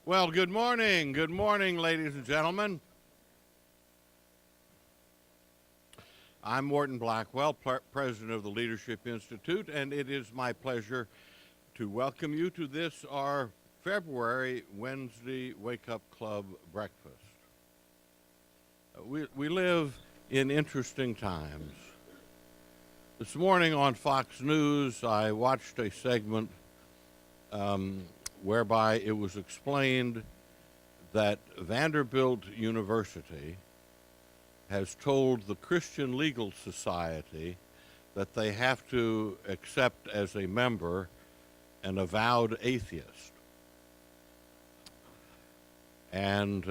Well, good morning. Good morning, ladies and gentlemen. I'm Morton Blackwell, president of the Leadership Institute, and it is my pleasure to welcome you to this, our February Wednesday Wake Up Club breakfast. We live in interesting times. This morning on Fox News, I watched a segment whereby it was explained that Vanderbilt University has told the Christian Legal Society that they have to accept as a member an avowed atheist. And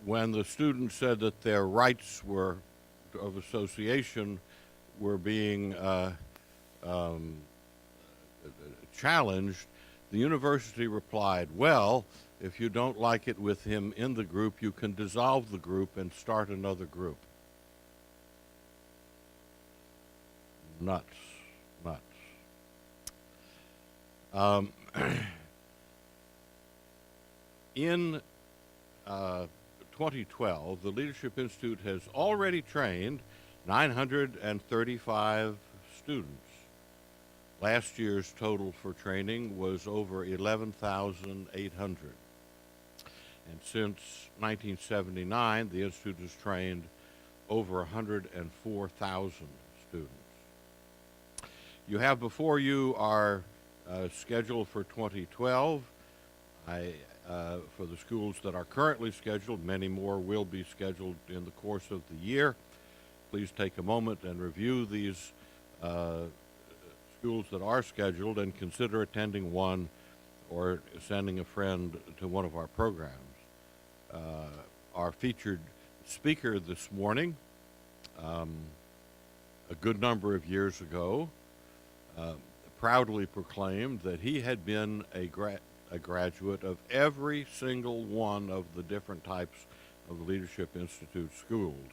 when the students said that their rights of association were being challenged, the university replied, well, if you don't like it with him in the group, you can dissolve the group and start another group. Nuts. In 2012, the Leadership Institute has already trained 935 students. Last year's total for training was over 11,800. And since 1979, the Institute has trained over 104,000 students. You have before you our schedule for 2012. For the schools that are currently scheduled, many more will be scheduled in the course of the year. Please take a moment and review these schools that are scheduled and consider attending one or sending a friend to one of our programs. Our featured speaker this morning, a good number of years ago, proudly proclaimed that he had been a graduate of every single one of the different types of the Leadership Institute schools.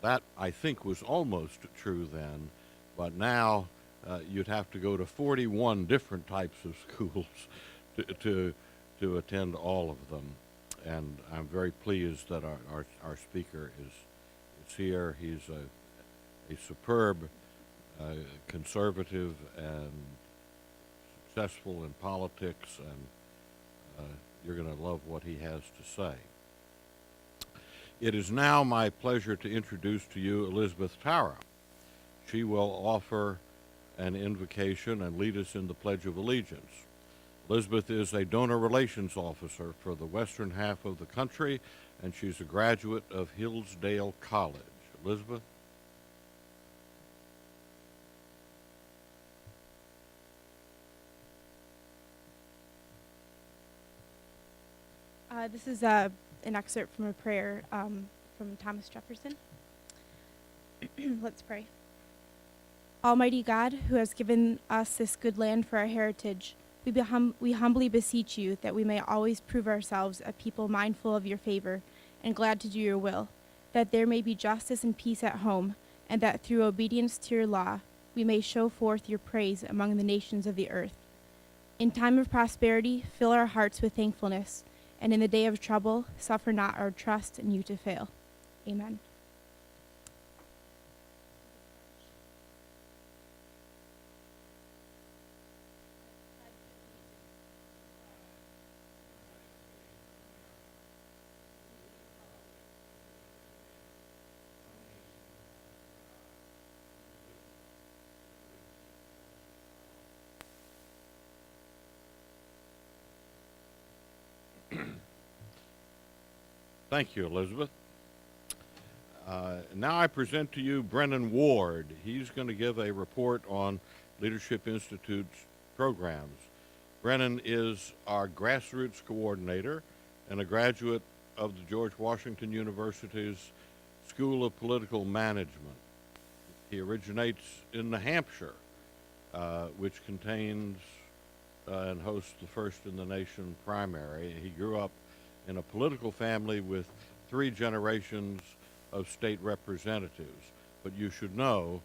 That, I think, was almost true then, but now you'd have to go to 41 different types of schools to attend all of them. And I'm very pleased that our speaker is here. He's a superb conservative and successful in politics, and you're going to love what he has to say. It is now my pleasure to introduce to you Elizabeth Tara. She will offer an invocation and lead us in the Pledge of Allegiance. Elizabeth is a donor relations officer for the western half of the country, and she's a graduate of Hillsdale College. Elizabeth? This is an excerpt from a prayer from Thomas Jefferson. Let's pray. Almighty God, who has given us this good land for our heritage, we humbly beseech you that we may always prove ourselves a people mindful of your favor and glad to do your will, that there may be justice and peace at home, and that through obedience to your law we may show forth your praise among the nations of the earth. In time of prosperity, fill our hearts with thankfulness, and in the day of trouble, suffer not our trust in you to fail. Amen. Thank you, Elizabeth. Now I present to you Brennan Ward. He's going to give a report on Leadership Institute's programs. Brennan is our grassroots coordinator and a graduate of the George Washington University's School of Political Management. He originates in New Hampshire, which contains and hosts the first in the nation primary. He grew up in a political family with 3 generations of state representatives. But you should know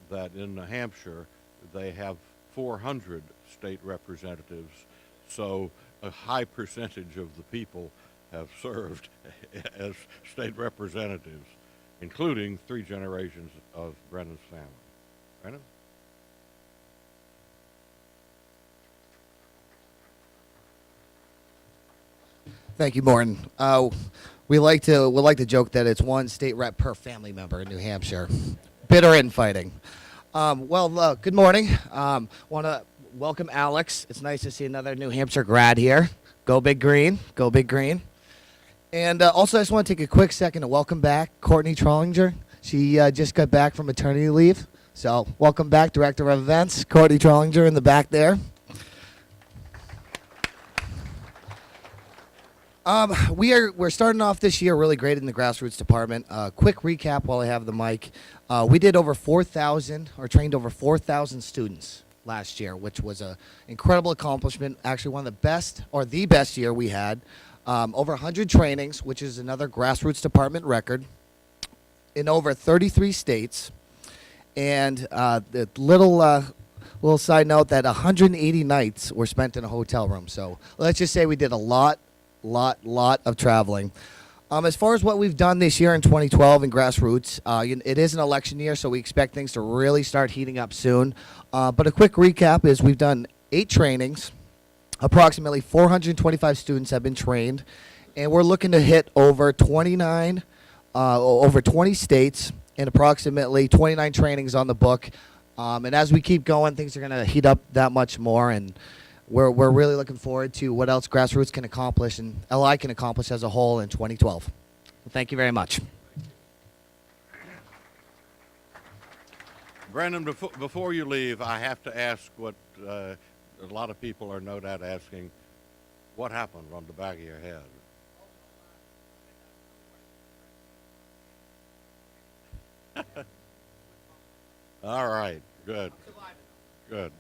that in New Hampshire, they have 400 state representatives. So a high percentage of the people have served as state representatives, including 3 generations of Brennan's family. Brennan? Thank you, Morton. We like to joke that it's 1 state rep per family member in New Hampshire. Bitter infighting. Good morning. Want to welcome Alex. It's nice to see another New Hampshire grad here. Go Big Green. Go Big Green. And also, I just want to take a quick second to welcome back Courtney Trollinger. She just got back from maternity leave. So welcome back, Director of Events, Courtney Trollinger in the back there. We're starting off this year really great in the grassroots department. Quick recap while I have the mic. We did over 4,000 or trained over 4,000 students last year, which was an incredible accomplishment. Actually, one of the best or the best year we had. Over 100 trainings, which is another grassroots department record, in over 33 states. And the little side note that 180 nights were spent in a hotel room. So let's just say we did a lot of traveling. As far as what we've done this year in 2012 in grassroots, it is an election year, so we expect things to really start heating up soon. But a quick recap is we've done 8 trainings. Approximately 425 students have been trained, and we're looking to hit over 20 states and approximately 29 trainings on the book. And as we keep going, things are going to heat up that much more, and we're really looking forward to what else grassroots can accomplish and LI can accomplish as a whole in 2012. Thank you very much. Brennan, before you leave, I have to ask what a lot of people are no doubt asking, what happened on the back of your head? All right, good. Good.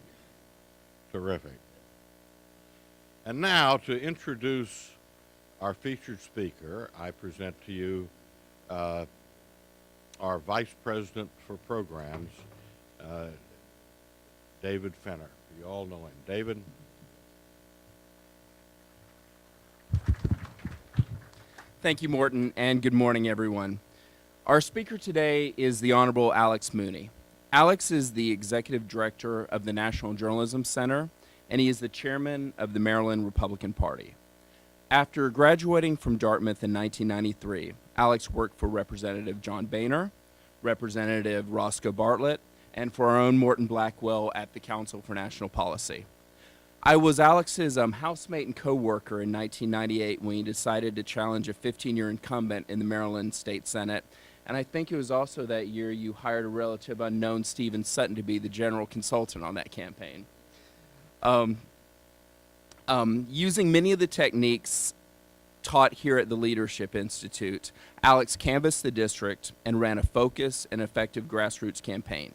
Terrific. And now, to introduce our featured speaker, I present to you our Vice President for Programs, David Fenner. You all know him. David? Thank you, Morton, and good morning, everyone. Our speaker today is the Honorable Alex Mooney. Alex is the Executive Director of the National Journalism Center, and he is the Chairman of the Maryland Republican Party. After graduating from Dartmouth in 1993, Alex worked for Representative John Boehner, Representative Roscoe Bartlett, and for our own Morton Blackwell at the Council for National Policy. I was Alex's housemate and co-worker in 1998 when he decided to challenge a 15-year incumbent in the Maryland State Senate, and I think it was also that year you hired a relative unknown, Stephen Sutton, to be the general consultant on that campaign. Using many of the techniques taught here at the Leadership Institute, Alex canvassed the district and ran a focused and effective grassroots campaign.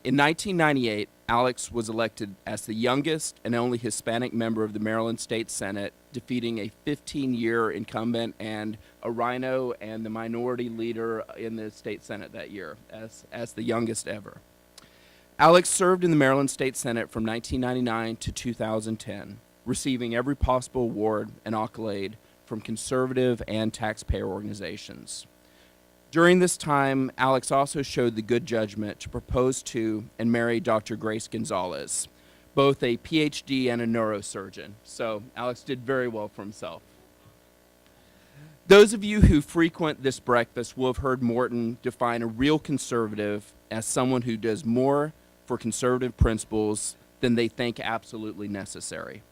In 1998, Alex was elected as the youngest and only Hispanic member of the Maryland State Senate, defeating a 15-year incumbent and a rhino and the minority leader in the state Senate that year as the youngest ever. Alex served in the Maryland State Senate from 1999 to 2010, receiving every possible award and accolade from conservative and taxpayer organizations. During this time, Alex also showed the good judgment to propose to and marry Dr. Grace Gonzalez, both a PhD and a neurosurgeon. So Alex did very well for himself. Those of you who frequent this breakfast will have heard Morton define a real conservative as someone who does more for conservative principles than they think absolutely necessary.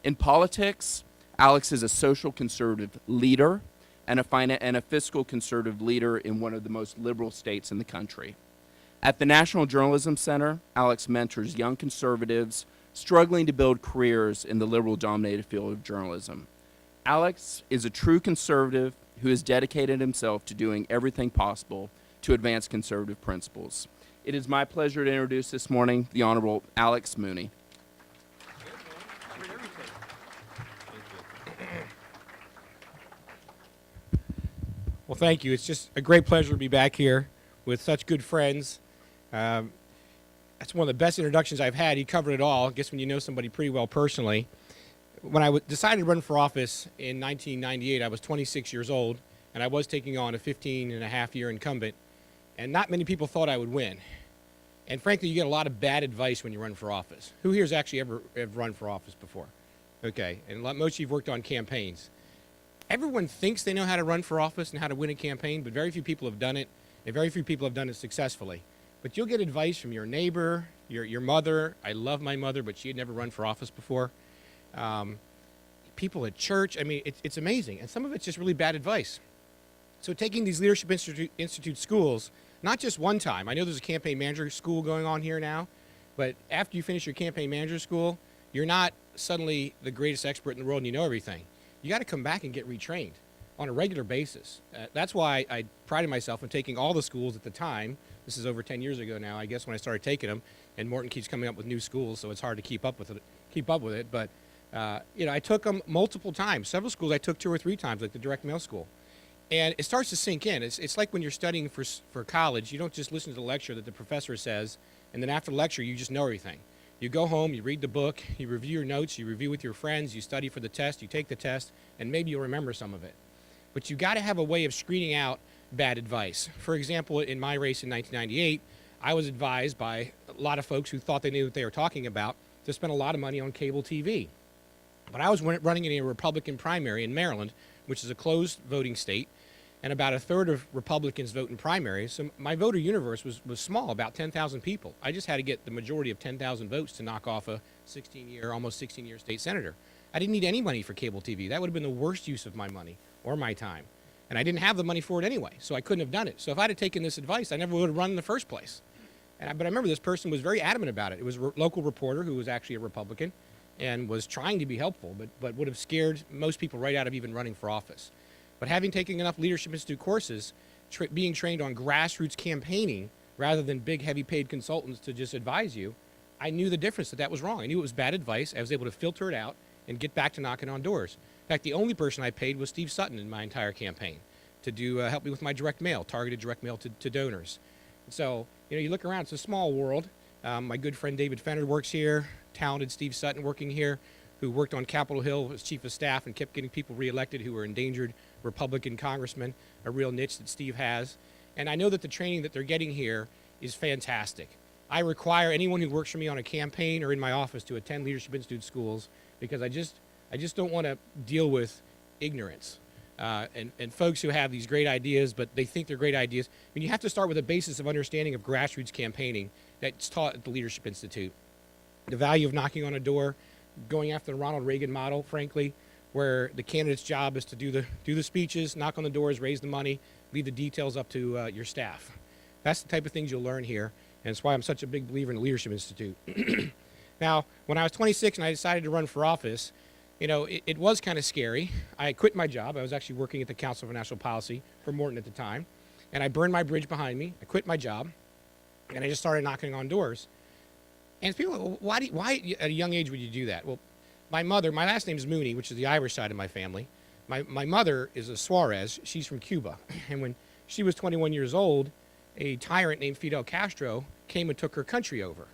In politics, Alex is a social conservative leader and a fiscal conservative leader in one of the most liberal states in the country. At the National Journalism Center, Alex mentors young conservatives struggling to build careers in the liberal-dominated field of journalism. Alex is a true conservative who has dedicated himself to doing everything possible to advance conservative principles. It is my pleasure to introduce this morning the Honorable Alex Mooney. Well, thank you. It's just a great pleasure to be back here with such good friends. That's one of the best introductions I've had. He covered it all. I guess when you know somebody pretty well personally. when I decided to run for office in 1998, I was 26 years old, and I was taking on a 15-and-a-half-year incumbent, and not many people thought I would win. And frankly, you get a lot of bad advice when you run for office. Who here has actually ever run for office before? Okay, and most of you have worked on campaigns. Everyone thinks they know how to run for office and how to win a campaign, but very few people have done it, and very few people have done it successfully. But you'll get advice from your neighbor, your mother. I love my mother, but she had never run for office before. People at church. I mean, it's amazing, and some of it's just really bad advice. So taking these Leadership Institute schools, not just one time. I know there's a campaign manager school going on here now, but after you finish your campaign manager school, you're not suddenly the greatest expert in the world and you know everything. You got to come back and get retrained on a regular basis. That's why I prided myself in taking all the schools at the time. This is over 10 years ago now, I guess, when I started taking them. And Morton keeps coming up with new schools, so it's hard to keep up with it. But I took them multiple times. Several schools I took 2 or 3 times, like the direct mail school. And it starts to sink in. It's like when you're studying for college, you don't just listen to the lecture that the professor says, and then after the lecture, you just know everything. You go home, you read the book, you review your notes, you review with your friends, you study for the test, you take the test, and maybe you'll remember some of it. But you got to have a way of screening out bad advice. For example, in my race in 1998, I was advised by a lot of folks who thought they knew what they were talking about to spend a lot of money on cable TV. But I was running in a Republican primary in Maryland, which is a closed voting state, and about a third of Republicans vote in primaries. So my voter universe was small, about 10,000 people. I just had to get the majority of 10,000 votes to knock off a almost 16-year state senator. I didn't need any money for cable TV. That would have been the worst use of my money or my time. And I didn't have the money for it anyway, so I couldn't have done it. So if I had taken this advice, I never would have run in the first place. But I remember this person was very adamant about it. It was a local reporter who was actually a Republican and was trying to be helpful, but would have scared most people right out of even running for office. But having taken enough Leadership Institute courses, being trained on grassroots campaigning rather than big, heavy paid consultants to just advise you, I knew the difference, that was wrong. I knew it was bad advice. I was able to filter it out and get back to knocking on doors. In fact, the only person I paid was Steve Sutton in my entire campaign to do help me with my direct mail, targeted direct mail to donors. So, you look around, it's a small world. My good friend David Fenner works here, talented Steve Sutton working here, who worked on Capitol Hill as chief of staff and kept getting people reelected who were endangered Republican congressmen, a real niche that Steve has. And I know that the training that they're getting here is fantastic. I require anyone who works for me on a campaign or in my office to attend Leadership Institute schools because I just don't want to deal with ignorance and folks who have these great ideas, but they think they're great ideas. I mean, you have to start with a basis of understanding of grassroots campaigning that's taught at the Leadership Institute. The value of knocking on a door, going after the Ronald Reagan model, frankly, where the candidate's job is to do the speeches, knock on the doors, raise the money, leave the details up to your staff. That's the type of things you'll learn here, and it's why I'm such a big believer in the Leadership Institute. Now, when I was 26 and I decided to run for office, it was kind of scary. I quit my job. I was actually working at the Council for National Policy for Morton at the time, and I burned my bridge behind me. I quit my job, and I just started knocking on doors. And people, why at a young age would you do that? Well, my mother, my last name is Mooney, which is the Irish side of my family. My mother is a Suarez. She's from Cuba. And when she was 21 years old, a tyrant named Fidel Castro came and took her country over.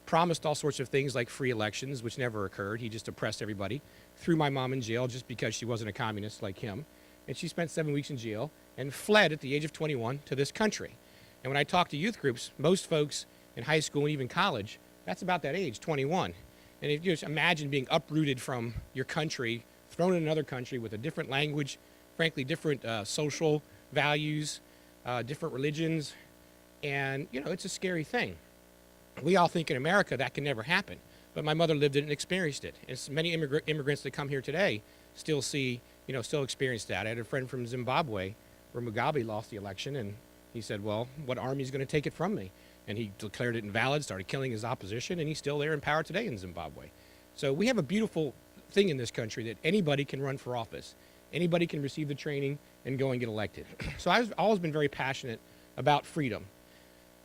Promised all sorts of things like free elections, which never occurred. He just oppressed everybody. Threw my mom in jail just because she wasn't a communist like him. And she spent 7 weeks in jail and fled at the age of 21 to this country. And when I talk to youth groups, most folks in high school and even college, that's about that age, 21. And if you just imagine being uprooted from your country, thrown in another country with a different language, frankly, different social values, different religions, and, it's a scary thing. We all think in America that can never happen, but my mother lived it and experienced it. And many immigrants that come here today still experience that. I had a friend from Zimbabwe where Mugabe lost the election, and he said, well, what army is going to take it from me? And he declared it invalid, started killing his opposition, and he's still there in power today in Zimbabwe. So we have a beautiful thing in this country that anybody can run for office. Anybody can receive the training and go and get elected. So I've always been very passionate about freedom.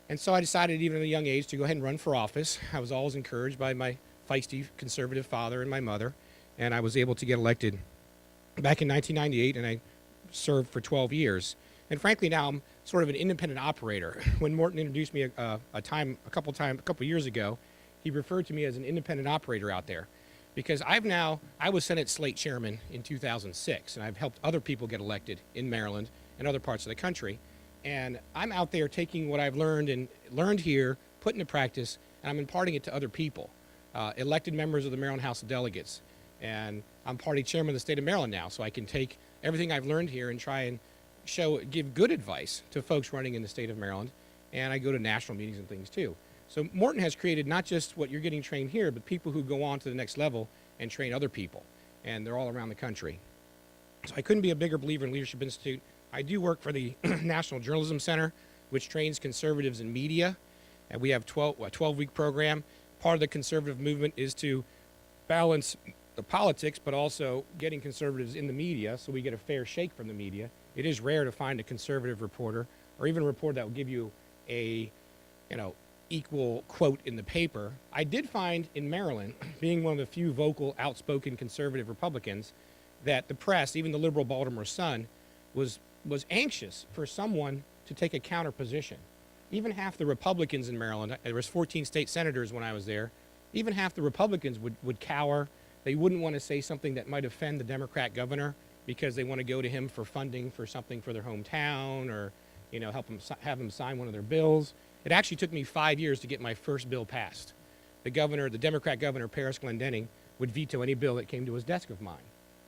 And so I decided even at a young age to go ahead and run for office. I was always encouraged by my feisty conservative father and my mother, and I was able to get elected back in 1998, and I served for 12 years. And frankly, now I'm sort of an independent operator. When Morton introduced me a couple years ago, he referred to me as an independent operator out there Because I was Senate slate chairman in 2006, and I've helped other people get elected in Maryland and other parts of the country. And I'm out there taking what I've learned here, put into practice, and I'm imparting it to other people, elected members of the Maryland House of Delegates. And I'm party chairman of the state of Maryland now, so I can take everything I've learned here and try and give good advice to folks running in the state of Maryland. And I go to national meetings and things too. So Morton has created not just what you're getting trained here, but people who go on to the next level and train other people. And they're all around the country. So I couldn't be a bigger believer in Leadership Institute. I do work for the National Journalism Center, which trains conservatives in media. And we have a 12-week program. Part of the conservative movement is to balance the politics, but also getting conservatives in the media so we get a fair shake from the media. It is rare to find a conservative reporter or even a reporter that will give you a, equal quote in the paper. I did find in Maryland, being one of the few vocal, outspoken conservative Republicans, that the press, even the liberal Baltimore Sun, was anxious for someone to take a counter position. Even half the Republicans in Maryland, there was 14 state senators when I was there, even half the Republicans would cower. They wouldn't want to say something that might offend the Democrat governor because they want to go to him for funding for something for their hometown or, have him sign one of their bills. It actually took me 5 years to get my first bill passed. The Democrat governor, Paris Glendening, would veto any bill that came to his desk of mine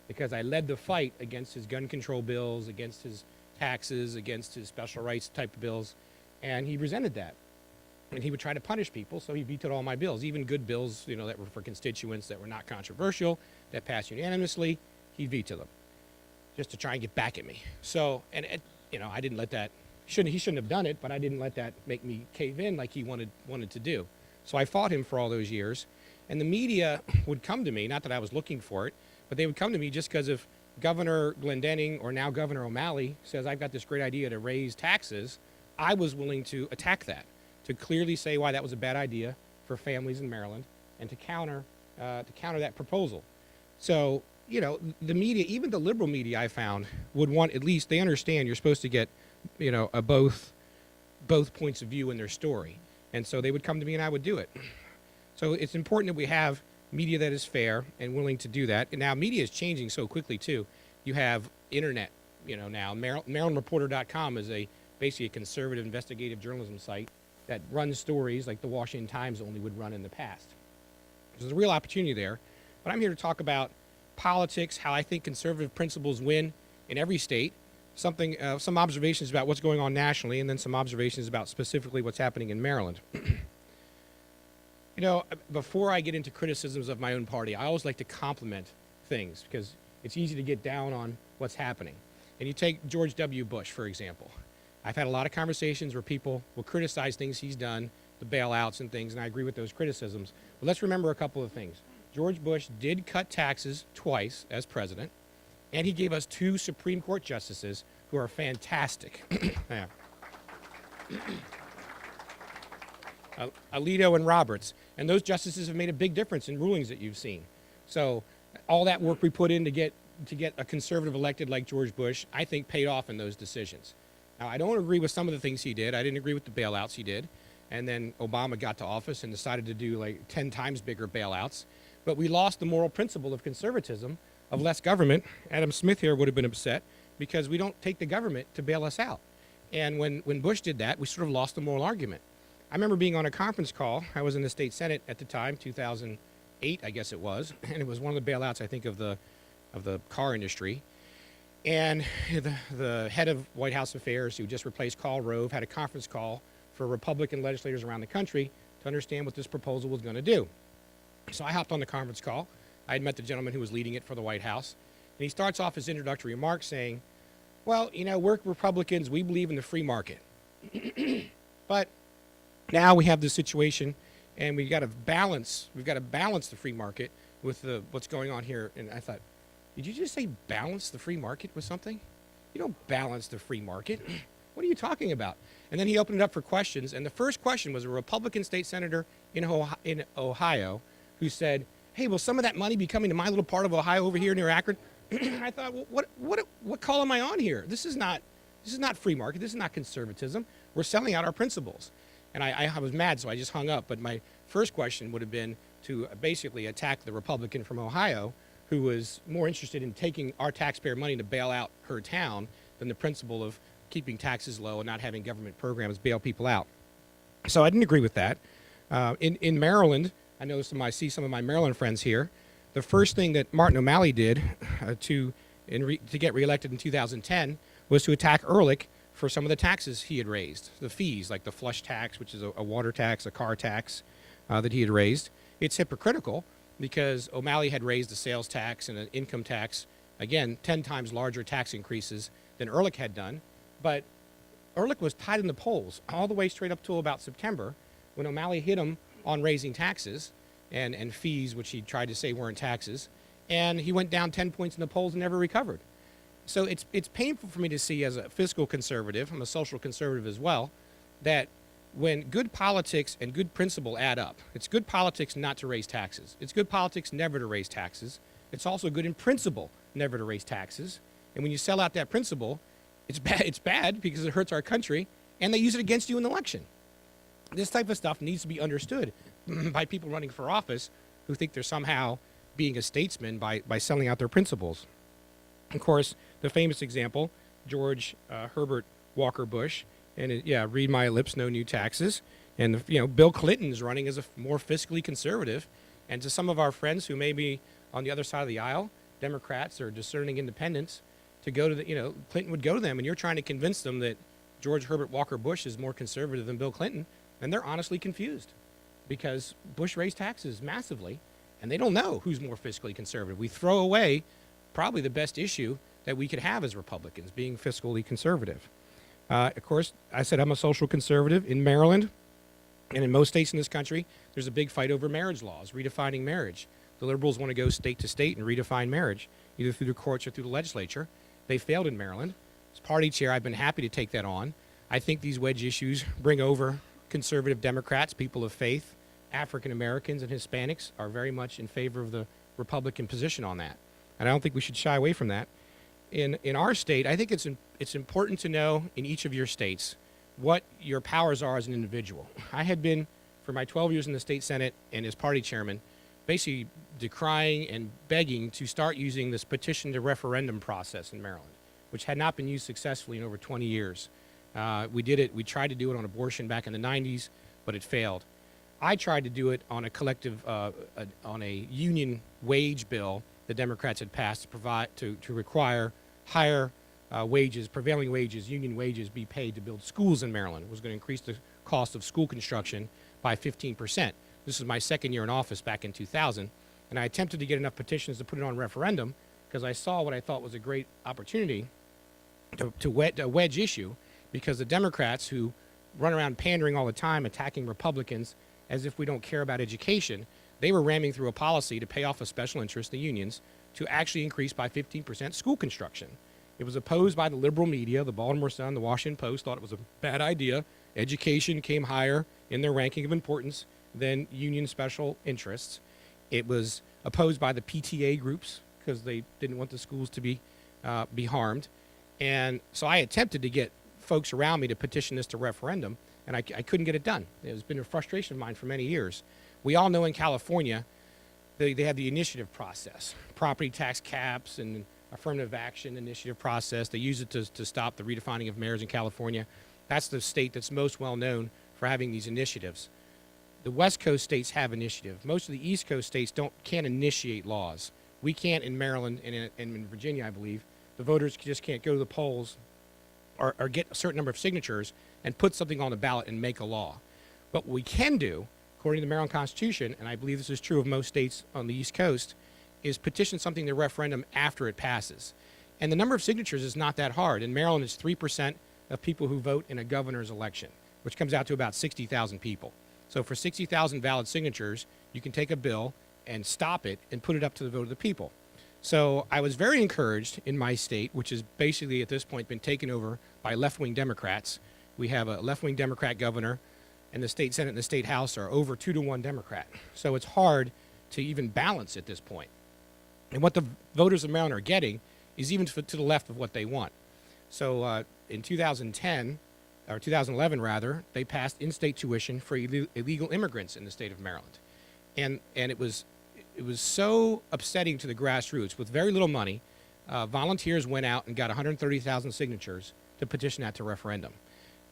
because I led the fight against his gun control bills, against his taxes, against his special rights type of bills, and he resented that. And he would try to punish people, so he vetoed all my bills, even good bills, that were for constituents that were not controversial, that passed unanimously. He'd veto them just to try and get back at me. So, I didn't let that. He shouldn't have done it, but I didn't let that make me cave in like he wanted to do. So I fought him for all those years, and the media would come to me, not that I was looking for it, but they would come to me just because if Governor Glendening or now Governor O'Malley says I've got this great idea to raise taxes, I was willing to attack that, to clearly say why that was a bad idea for families in Maryland, and to counter that proposal. So, the media, even the liberal media I found, would want, at least they understand you're supposed to get both points of view in their story. And so they would come to me and I would do it. So it's important that we have media that is fair and willing to do that. And now media is changing so quickly too. You have internet, now MarylandReporter.com is basically a conservative investigative journalism site that runs stories like the Washington Times only would run in the past. There's a real opportunity there. But I'm here to talk about politics, how I think conservative principles win in every state, some observations about what's going on nationally, and then some observations about specifically what's happening in Maryland. Before I get into criticisms of my own party, I always like to compliment things because it's easy to get down on what's happening. And you take George W. Bush, for example. I've had a lot of conversations where people will criticize things he's done, the bailouts and things, and I agree with those criticisms. But let's remember a couple of things. George Bush did cut taxes twice as president, and he gave us 2 Supreme Court justices who are fantastic. Alito and Roberts. And those justices have made a big difference in rulings that you've seen. So all that work we put in to get a conservative elected like George Bush, I think paid off in those decisions. Now, I don't agree with some of the things he did. I didn't agree with the bailouts he did. And then Obama got to office and decided to do like 10 times bigger bailouts. But we lost the moral principle of conservatism, of less government. Adam Smith here would have been upset because we don't take the government to bail us out. And when Bush did that, we sort of lost the moral argument. I remember being on a conference call. I was in the state Senate at the time, 2008, I guess it was. And it was one of the bailouts, I think, of the car industry. And the head of White House Affairs, who just replaced Karl Rove, had a conference call for Republican legislators around the country to understand what this proposal was going to do. So I hopped on the conference call. I had met the gentleman who was leading it for the White House. And he starts off his introductory remarks saying, well, we're Republicans. We believe in the free market. But now we have this situation, and we've got to balance the free market with what's going on here. And I thought, did you just say balance the free market with something? You don't balance the free market. What are you talking about? And then he opened it up for questions. And the first question was a Republican state senator in Ohio who said, hey, will some of that money be coming to my little part of Ohio over here near Akron? I thought, well, what call am I on here? This is not free market. This is not conservatism. We're selling out our principles. And I was mad, so I just hung up. But my first question would have been, to basically attack the Republican from Ohio, who was more interested in taking our taxpayer money to bail out her town than the principle of keeping taxes low and not having government programs bail people out. So I didn't agree with that. In Maryland, I know I see some of my Maryland friends here. The first thing that Martin O'Malley did to get reelected in 2010 was to attack Ehrlich for some of the taxes he had raised, the fees, like the flush tax, which is a water tax, a car tax that he had raised. It's hypocritical because O'Malley had raised the sales tax and an income tax, again, 10 times larger tax increases than Ehrlich had done. But Ehrlich was tied in the polls all the way straight up till about September when O'Malley hit him on raising taxes and fees, which he tried to say weren't taxes. And he went down 10 points in the polls and never recovered. So it's painful for me to see as a fiscal conservative, I'm a social conservative as well, that when good politics and good principle add up, it's good politics not to raise taxes. It's good politics never to raise taxes. It's also good in principle never to raise taxes. And when you sell out that principle, it's bad because it hurts our country, and they use it against you in the election. This type of stuff needs to be understood by people running for office who think they're somehow being a statesman by selling out their principles. Of course, the famous example, George Herbert Walker Bush, and read my lips, no new taxes. And Bill Clinton's running as a more fiscally conservative. And to some of our friends who may be on the other side of the aisle, Democrats or discerning independents, to go to Clinton would go to them, and you're trying to convince them that George Herbert Walker Bush is more conservative than Bill Clinton, and they're honestly confused because Bush raised taxes massively, and they don't know who's more fiscally conservative. We throw away probably the best issue that we could have as Republicans, being fiscally conservative. Of course, I said I'm a social conservative. In Maryland and in most states in this country, there's a big fight over marriage laws, redefining marriage. The liberals want to go state to state and redefine marriage, either through the courts or through the legislature. They failed in Maryland. As party chair, I've been happy to take that on. I think these wedge issues bring over conservative Democrats, people of faith, African Americans, and Hispanics are very much in favor of the Republican position on that. And I don't think we should shy away from that. In our state, I think it's important to know in each of your states what your powers are as an individual. I had been, for my 12 years in the state Senate and as party chairman, basically decrying and begging to start using this petition to referendum process in Maryland, which had not been used successfully in over 20 years. We tried to do it on abortion back in the 90s, but it failed. I tried to do it on a collective, on a union wage bill the Democrats had passed to require higher wages, prevailing wages, union wages be paid to build schools in Maryland. It was going to increase the cost of school construction by 15%. This is my second year in office back in 2000, and I attempted to get enough petitions to put it on referendum because I saw what I thought was a great opportunity to wedge issue, because the Democrats who run around pandering all the time, attacking Republicans as if we don't care about education, they were ramming through a policy to pay off a special interest, the unions, to actually increase by 15% school construction. It was opposed by the liberal media. The Baltimore Sun, the Washington Post thought it was a bad idea. Education came higher in their ranking of importance than union special interests. It was opposed by the PTA groups because they didn't want the schools to be harmed. And so I attempted to get folks around me to petition this to referendum, and I couldn't get it done. It's been a frustration of mine for many years. We all know in California, they have the initiative process, property tax caps and affirmative action initiative process. They use it to stop the redefining of mayors in California. That's the state that's most well known for having these initiatives. The West Coast states have initiative. Most of the East Coast states can't initiate laws. We can't in Maryland and in Virginia, I believe. The voters just can't go to the polls or get a certain number of signatures and put something on the ballot and make a law. But what we can do, according to the Maryland Constitution, and I believe this is true of most states on the East Coast, is petition something to referendum after it passes. And the number of signatures is not that hard. In Maryland, it's 3% of people who vote in a governor's election, which comes out to about 60,000 people. So for 60,000 valid signatures, you can take a bill and stop it and put it up to the vote of the people. So I was very encouraged in my state, which has basically at this point been taken over by left-wing Democrats. We have a left-wing Democrat governor, and the state Senate and the state House are over 2-to-1 Democrat. So it's hard to even balance at this point. And what the voters of Maryland are getting is even to the left of what they want. So in 2010, or 2011 rather, they passed in-state tuition for illegal immigrants in the state of Maryland. and it was so upsetting to the grassroots. With very little money, volunteers went out and got 130,000 signatures to petition that to referendum.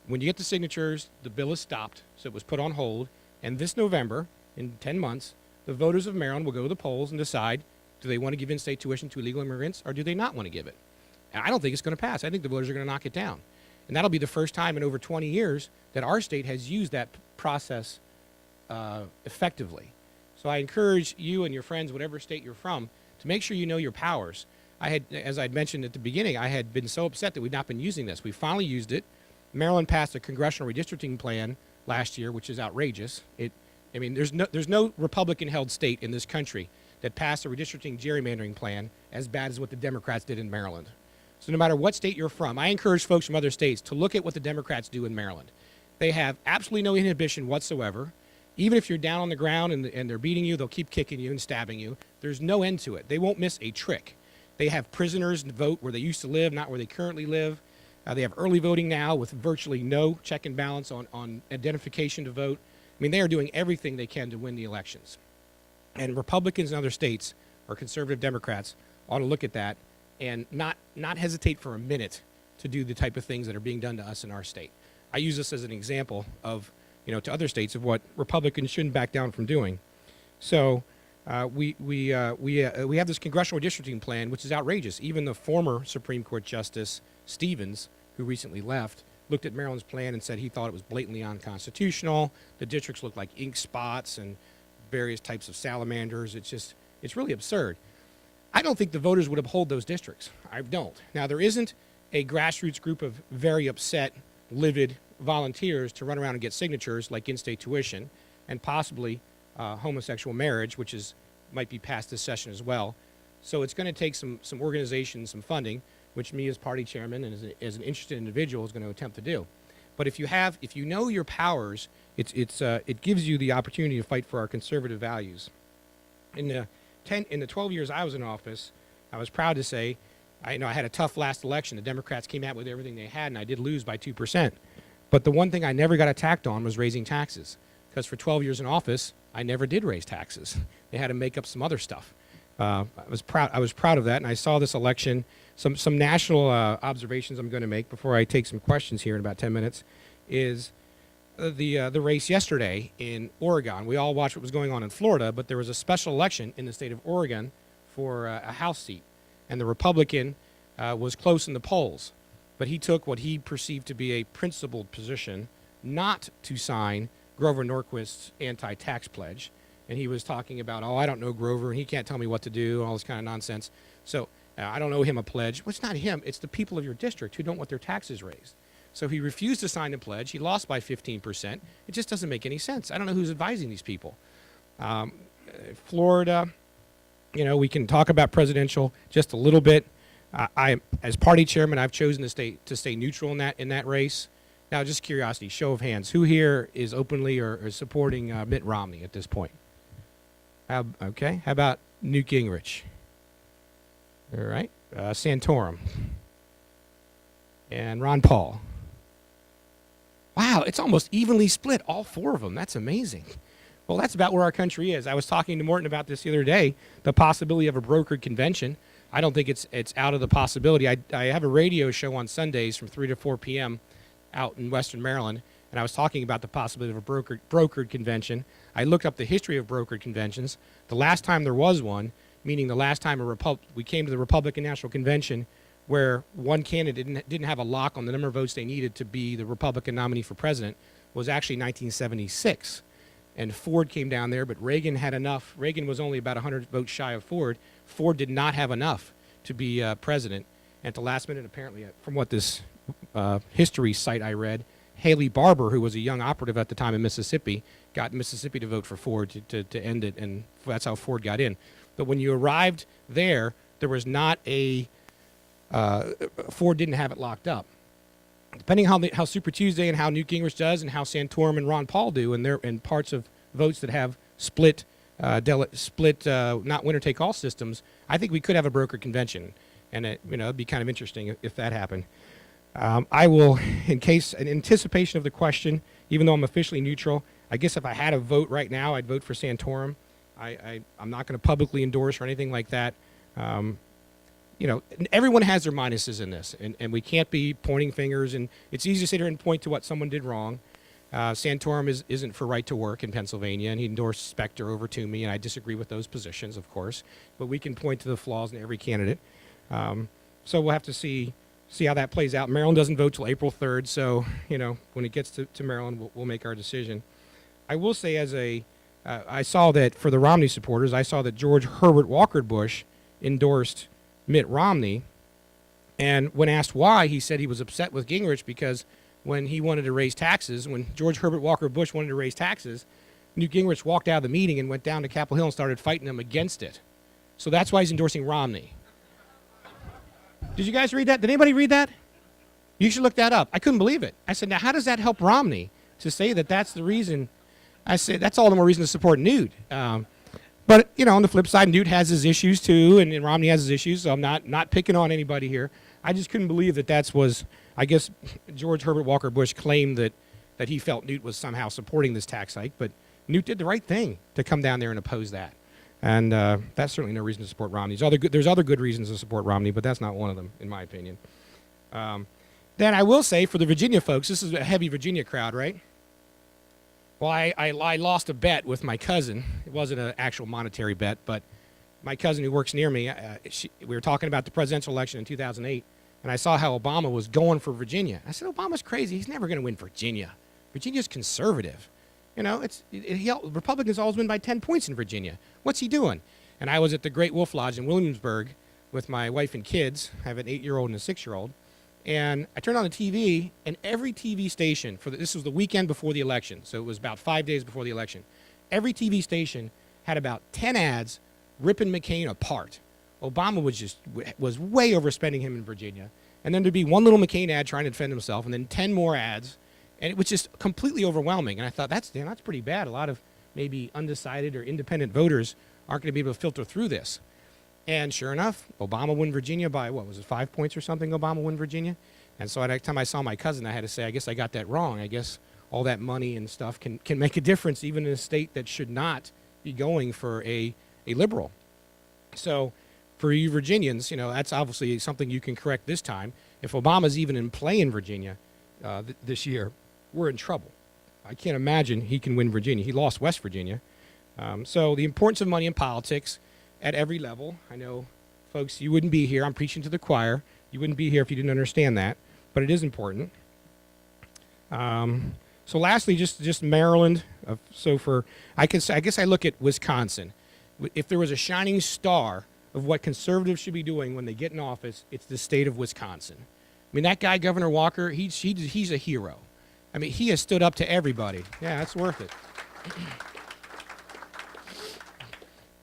When you get the signatures, the bill is stopped, so it was put on hold. And this November, in 10 months, the voters of Maryland will go to the polls and decide, do they want to give in-state tuition to illegal immigrants, or do they not want to give it? And I don't think it's going to pass. I think the voters are going to knock it down. And that'll be the first time in over 20 years that our state has used that process effectively. So I encourage you and your friends, whatever state you're from, to make sure you know your powers. As I'd mentioned at the beginning, I had been so upset that we'd not been using this. We finally used it. Maryland passed a congressional redistricting plan last year, which is outrageous. There's no Republican-held state in this country that passed a redistricting gerrymandering plan as bad as what the Democrats did in Maryland. So no matter what state you're from, I encourage folks from other states to look at what the Democrats do in Maryland. They have absolutely no inhibition whatsoever. Even if you're down on the ground and they're beating you, they'll keep kicking you and stabbing you. There's no end to it. They won't miss a trick. They have prisoners vote where they used to live, not where they currently live. They have early voting now with virtually no check and balance on identification to vote. I mean, they are doing everything they can to win the elections. And Republicans in other states, or conservative Democrats, ought to look at that and not hesitate for a minute to do the type of things that are being done to us in our state. I use this as an example of, to other states of what Republicans shouldn't back down from doing. So we have this congressional redistricting plan, which is outrageous. Even the former Supreme Court Justice Stevens, who recently left, looked at Maryland's plan and said he thought it was blatantly unconstitutional. The districts looked like ink spots and various types of salamanders. It's really absurd. I don't think the voters would uphold those districts. I don't. Now, there isn't a grassroots group of very upset, livid volunteers to run around and get signatures like in-state tuition and possibly homosexual marriage, which might be passed this session as well. So it's going to take some organization, some funding, which me as party chairman and as an interested individual is going to attempt to do. But if you know your powers, it gives you the opportunity to fight for our conservative values. In the 12 years I was in office, I was proud to say, I had a tough last election. The Democrats came out with everything they had, and I did lose by 2%. But the one thing I never got attacked on was raising taxes, because for 12 years in office, I never did raise taxes. They had to make up some other stuff. I was proud of that, and I saw this election. Some national observations I'm going to make before I take some questions here in about 10 minutes is the race yesterday in Oregon. We all watched what was going on in Florida, but there was a special election in the state of Oregon for a House seat, and the Republican was close in the polls, but he took what he perceived to be a principled position not to sign Grover Norquist's anti-tax pledge. And he was talking about, I don't know Grover, and he can't tell me what to do, all this kind of nonsense. So I don't owe him a pledge. Well, it's not him. It's the people of your district who don't want their taxes raised. So he refused to sign the pledge. He lost by 15%. It just doesn't make any sense. I don't know who's advising these people. Florida, we can talk about presidential just a little bit. I, as party chairman, I've chosen to stay neutral in that race. Now, just curiosity, show of hands, who here is openly or supporting Mitt Romney at this point? Okay. How about Newt Gingrich? All right. Santorum. And Ron Paul. Wow, it's almost evenly split, all four of them. That's amazing. Well, that's about where our country is. I was talking to Morton about this the other day, the possibility of a brokered convention. I don't think it's out of the possibility. I have a radio show on Sundays from 3 to 4 p.m. out in Western Maryland, and I was talking about the possibility of a brokered convention. I looked up the history of brokered conventions. The last time there was one, meaning the last time we came to the Republican National Convention where one candidate didn't have a lock on the number of votes they needed to be the Republican nominee for president, was actually 1976. And Ford came down there, but Reagan had enough. Reagan was only about 100 votes shy of Ford. Ford did not have enough to be president. And at the last minute, apparently, from what this history site I read, Haley Barbour, who was a young operative at the time in Mississippi, got Mississippi to vote for Ford to end it, and that's how Ford got in. But when you arrived there was not Ford didn't have it locked up. Depending how Super Tuesday and how Newt Gingrich does and how Santorum and Ron Paul do in parts of votes that have split not winner-take-all systems, I think we could have a brokered convention, and it'd be kind of interesting if that happened. I will, in anticipation of the question, even though I'm officially neutral, I guess if I had a vote right now, I'd vote for Santorum. I'm not going to publicly endorse or anything like that. Everyone has their minuses in this, and we can't be pointing fingers, and it's easy to sit here and point to what someone did wrong. Santorum isn't for right to work in Pennsylvania, and he endorsed Specter over Toomey, and I disagree with those positions, of course, but we can point to the flaws in every candidate. So we'll have to see how that plays out. Maryland doesn't vote till April 3rd, so, when it gets to Maryland, we'll make our decision. I will say I saw that for the Romney supporters, I saw that George Herbert Walker Bush endorsed Mitt Romney, and when asked why, he said he was upset with Gingrich because when he wanted to raise taxes, when George Herbert Walker Bush wanted to raise taxes, Newt Gingrich walked out of the meeting and went down to Capitol Hill and started fighting him against it. So that's why he's endorsing Romney. Did you guys read that? Did anybody read that? You should look that up. I couldn't believe it. I said, now how does that help Romney to say that that's the reason? I said, that's all the more reason to support Newt. But, on the flip side, Newt has his issues too, and Romney has his issues, so I'm not picking on anybody here. I just couldn't believe that was, I guess, George Herbert Walker Bush claimed that he felt Newt was somehow supporting this tax hike, but Newt did the right thing to come down there and oppose that. And that's certainly no reason to support Romney. There's other good reasons to support Romney, but that's not one of them, in my opinion. Then I will say, for the Virginia folks, this is a heavy Virginia crowd, right? Well, I lost a bet with my cousin. It wasn't an actual monetary bet, but my cousin who works near me, we were talking about the presidential election in 2008, and I saw how Obama was going for Virginia. I said, Obama's crazy. He's never going to win Virginia. Virginia's conservative. Republicans always win by 10 points in Virginia. What's he doing? And I was at the Great Wolf Lodge in Williamsburg with my wife and kids. I have an 8-year-old and a 6-year-old. And I turned on the TV, and every TV station, this was the weekend before the election, so it was about 5 days before the election. Every TV station had about 10 ads ripping McCain apart. Obama was way overspending him in Virginia. And then there'd be one little McCain ad trying to defend himself, and then 10 more ads. And it was just completely overwhelming. And I thought, that's pretty bad. A lot of maybe undecided or independent voters aren't going to be able to filter through this. And sure enough, Obama won Virginia by, 5 points or something, Obama won Virginia? And so at that time I saw my cousin, I had to say, I guess I got that wrong. I guess all that money and stuff can make a difference even in a state that should not be going for a liberal. So for you Virginians, that's obviously something you can correct this time. If Obama's even in play in Virginia this year, we're in trouble. I can't imagine he can win Virginia. He lost West Virginia. So the importance of money in politics at every level. I know, folks, you wouldn't be here. I'm preaching to the choir. You wouldn't be here if you didn't understand that, but it is important. So lastly, just Maryland. I guess I look at Wisconsin. If there was a shining star of what conservatives should be doing when they get in office, it's the state of Wisconsin. I mean, that guy, Governor Walker, he's a hero. I mean, he has stood up to everybody. Yeah, that's worth it.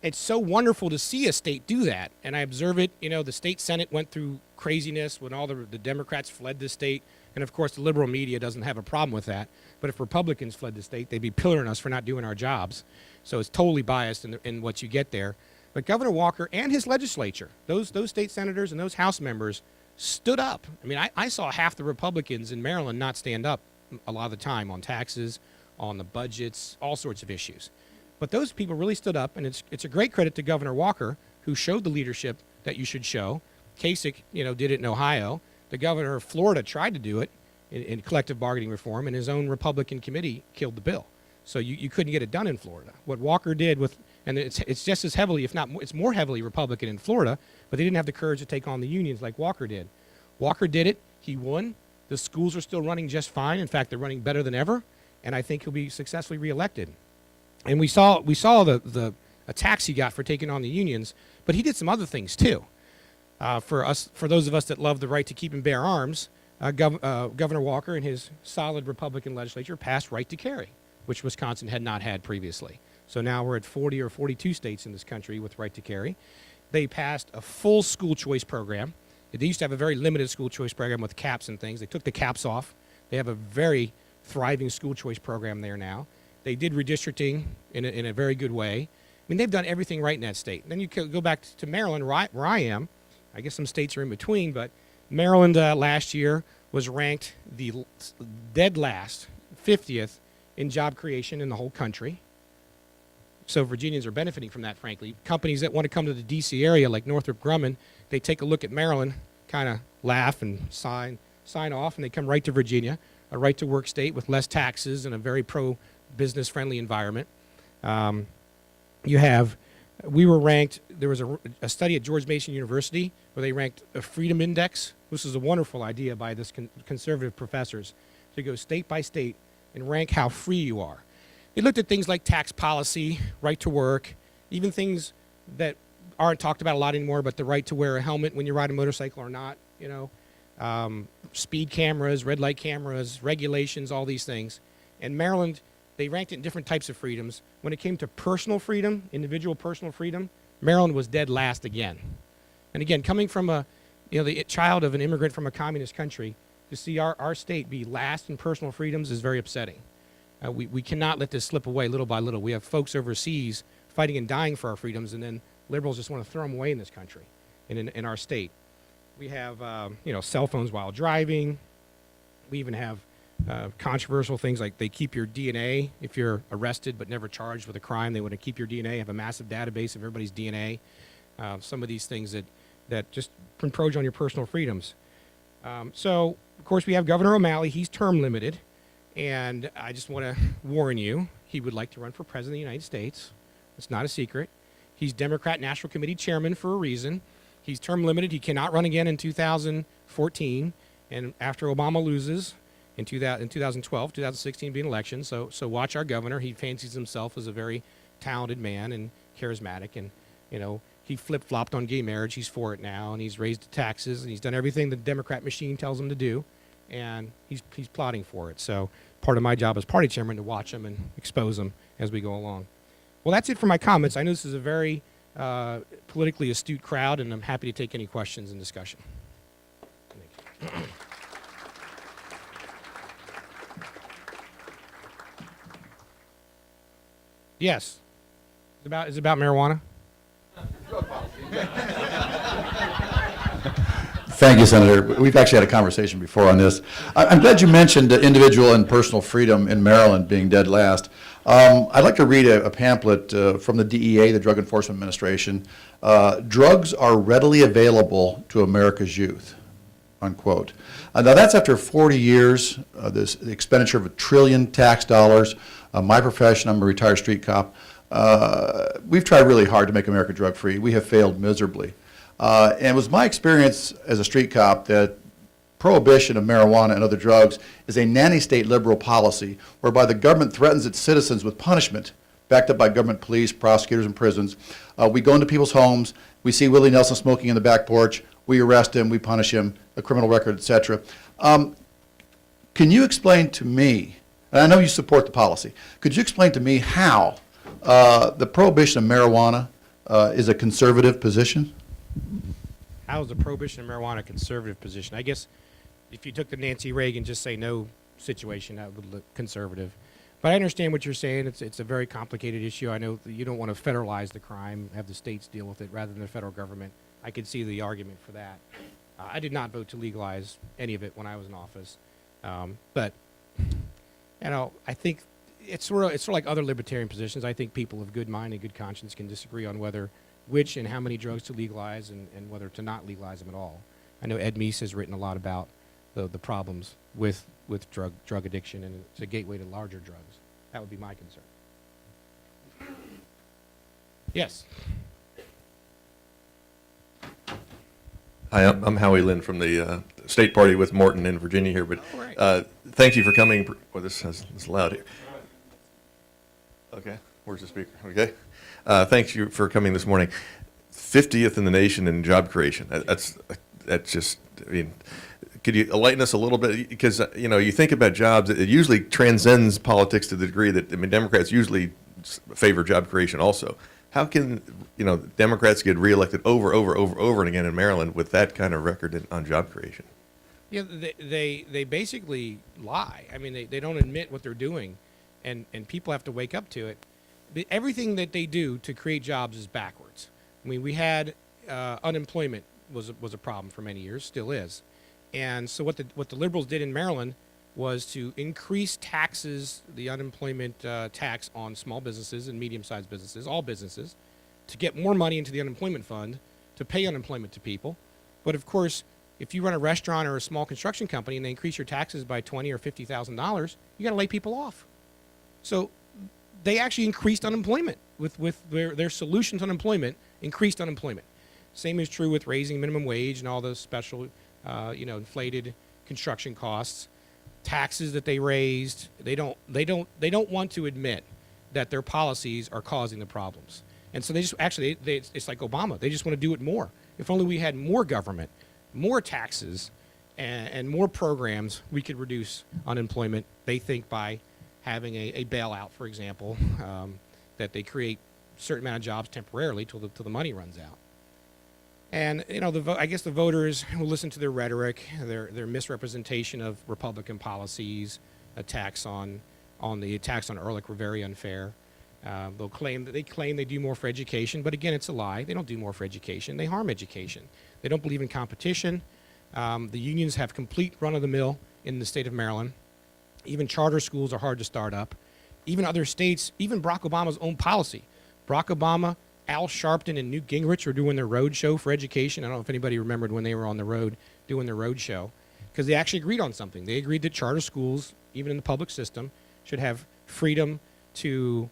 It's so wonderful to see a state do that, and I observe it. The state Senate went through craziness when all the Democrats fled the state, and of course the liberal media doesn't have a problem with that. But if Republicans fled the state, they'd be pillaring us for not doing our jobs. So it's totally biased in what you get there. But Governor Walker and his legislature, those state senators and those House members stood up. I mean, I saw half the Republicans in Maryland not stand up a lot of the time on taxes, on the budgets, all sorts of issues. But those people really stood up, and it's a great credit to Governor Walker, who showed the leadership that you should show. Kasich, did it in Ohio. The governor of Florida tried to do it in collective bargaining reform, and his own Republican committee killed the bill. So you couldn't get it done in Florida. What Walker did and it's just as heavily, if not more, it's more heavily Republican in Florida, but they didn't have the courage to take on the unions like Walker did. Walker did it. He won. The schools are still running just fine. In fact, they're running better than ever, and I think he'll be successfully reelected. And we saw the attacks he got for taking on the unions, but he did some other things too. For those of us that love the right to keep and bear arms, Governor Walker and his solid Republican legislature passed right to carry, which Wisconsin had not had previously. So now we're at 40 or 42 states in this country with right to carry. They passed a full school choice program. They used to have a very limited school choice program with caps and things. They took the caps off. They have a very thriving school choice program there now. They did redistricting in a very good way. I mean, they've done everything right in that state. Then you go back to Maryland, where I am. I guess some states are in between, but Maryland last year was ranked the dead last, 50th in job creation in the whole country. So Virginians are benefiting from that, frankly. Companies that want to come to the D.C. area, like Northrop Grumman, they take a look at Maryland, kind of laugh and sign off, and they come right to Virginia, a right-to-work state with less taxes and a very pro-business friendly environment. We were ranked, there was a study at George Mason University where they ranked a freedom index. This is a wonderful idea by this conservative professors to go state by state and rank how free you are. They looked at things like tax policy, right to work, even things that aren't talked about a lot anymore, but the right to wear a helmet when you ride a motorcycle or not, speed cameras, red light cameras, regulations, all these things. And Maryland, they ranked it in different types of freedoms. When it came to personal freedom, individual personal freedom, Maryland was dead last again. And again, coming from the child of an immigrant from a communist country, to see our state be last in personal freedoms is very upsetting. We cannot let this slip away little by little. We have folks overseas fighting and dying for our freedoms, and then liberals just want to throw them away in this country and in our state. We have cell phones while driving. We even have controversial things like they keep your DNA if you're arrested but never charged with a crime. They want to keep your DNA, have a massive database of everybody's DNA. Some of these things that just encroach on your personal freedoms. So, of course, we have Governor O'Malley. He's term limited. And I just want to warn you, he would like to run for president of the United States. It's not a secret. He's Democrat National Committee chairman for a reason. He's term limited. He cannot run again in 2014. And after Obama loses in 2012, 2016 being election. So watch our governor. He fancies himself as a very talented man and charismatic. And, he flip-flopped on gay marriage. He's for it now. And he's raised the taxes. And he's done everything the Democrat machine tells him to do. And he's plotting for it. So part of my job as party chairman to watch him and expose him as we go along. Well, that's it for my comments. I know this is a very politically astute crowd, and I'm happy to take any questions and discussion. Yes. Is it about marijuana? Thank you, Senator. We've actually had a conversation before on this. I'm glad you mentioned individual and personal freedom in Maryland being dead last. I'd like to read a pamphlet from the DEA, the Drug Enforcement Administration. Drugs are readily available to America's youth, unquote. Now that's after 40 years, the expenditure of $1 trillion tax dollars. My profession, I'm a retired street cop. We've tried really hard to make America drug-free. We have failed miserably. And it was my experience as a street cop that prohibition of marijuana and other drugs is a nanny-state liberal policy whereby the government threatens its citizens with punishment, backed up by government police, prosecutors, and prisons. We go into people's homes. We see Willie Nelson smoking in the back porch. We arrest him. We punish him, a criminal record, etc. Can you explain to me, and I know you support the policy, could you explain to me how the prohibition of marijuana is a conservative position? How is the prohibition of marijuana a conservative position? I guess if you took the Nancy Reagan just say no situation, that would look conservative. But I understand what you're saying. It's a very complicated issue. I know that you don't want to federalize the crime, have the states deal with it rather than the federal government. I could see the argument for that. I did not vote to legalize any of it when I was in office. But, I think it's sort of like other libertarian positions. I think people of good mind and good conscience can disagree on which and how many drugs to legalize and whether to not legalize them at all. I know Ed Meese has written a lot about the problems with drug addiction, and it's a gateway to larger drugs. That would be my concern. Yes. Hi, I'm Howie Lynn from the state party with Morton in Virginia here, but thank you for coming. Well, this is loud here. Okay, where's the speaker? Okay. Thanks you for coming this morning. 50th in the nation in job creation. That's just, could you enlighten us a little bit? Because, you think about jobs, it usually transcends politics to the degree that, Democrats usually favor job creation also. How can, Democrats get reelected over and again in Maryland with that kind of record on job creation? Yeah, they basically lie. They don't admit what they're doing, and people have to wake up to it. Everything that they do to create jobs is backwards. We had unemployment was a problem for many years, still is. And so what the liberals did in Maryland was to increase taxes, the unemployment tax on small businesses and medium-sized businesses, all businesses, to get more money into the unemployment fund to pay unemployment to people. But of course, if you run a restaurant or a small construction company and they increase your taxes by $20,000 or $50,000, you got to lay people off. So they actually increased unemployment with their solution to unemployment, increased unemployment. Same is true with raising minimum wage and all those special, inflated construction costs, taxes that they raised. They don't want to admit that their policies are causing the problems. And so they just actually, it's like Obama. They just want to do it more. If only we had more government, more taxes, and more programs, we could reduce unemployment. They think by having a bailout, for example, that they create a certain amount of jobs temporarily till the money runs out. And I guess the voters will listen to their rhetoric, their misrepresentation of Republican policies, attacks on Ehrlich were very unfair. They'll claim they do more for education, but again, it's a lie. They don't do more for education. They harm education. They don't believe in competition. The unions have complete run-of-the-mill in the state of Maryland. Even charter schools are hard to start up. Even other states, even Barack Obama's own policy. Barack Obama, Al Sharpton, and Newt Gingrich were doing their road show for education. I don't know if anybody remembered when they were on the road doing their road show, because they actually agreed on something. They agreed that charter schools, even in the public system, should have freedom to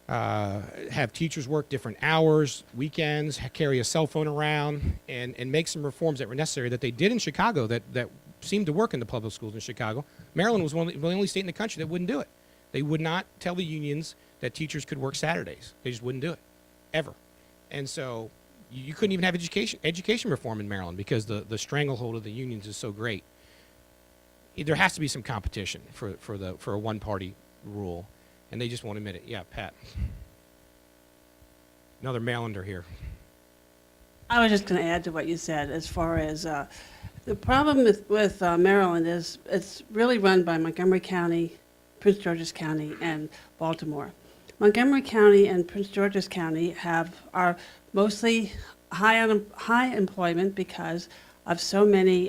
have teachers work different hours, weekends, carry a cell phone around, and make some reforms that were necessary that they did in Chicago that seemed to work in the public schools in Chicago. Maryland was the only state in the country that wouldn't do it. They would not tell the unions that teachers could work Saturdays. They just wouldn't do it, ever. And so you couldn't even have education reform in Maryland because the stranglehold of the unions is so great. There has to be some competition for a one-party rule, and they just won't admit it. Yeah, Pat. Another Marylander here. I was just going to add to what you said as far as the problem with Maryland is it's really run by Montgomery County, Prince George's County, and Baltimore. Montgomery County and Prince George's County are mostly high employment because of so many